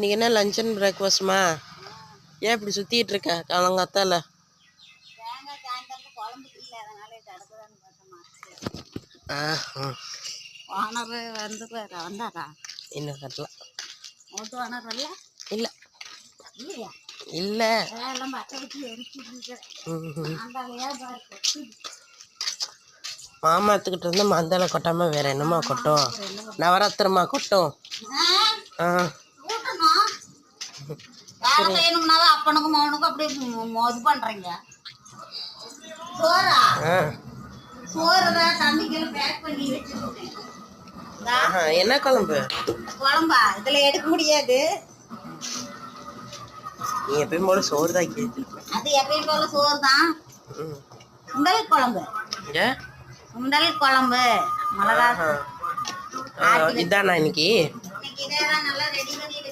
இன்னைக்கு என்ன lunch and பிரேக்ஃபாஸ்ட்மா? ஏன் இப்படி சுத்திட்டு இருக்க காலங்காத்தால? இன்னும் கட்டல. இல்ல இல்ல மாமாத்துக்கிட்ட இருந்து மந்தால கொட்டாம வேற என்னமா கொட்டும்? நவராத்திரமா கொட்டும். அப்பனுக்கும் மகனுக்கும் அப்படி இது பண்றீங்க. என்ன குழம்பு? குழம்பா இதுல எடுக்க முடியாது. நீ எப்பயும் போல சோறு தான் கேட்டு. அது எப்பயும் போல சோறு தான். சுண்டல் குழம்பு. சுண்டல் குழம்பு மிளகா. இதானா இன்னைக்கு? இதெல்லாம் நல்லா ரெடி பண்ணிட்டு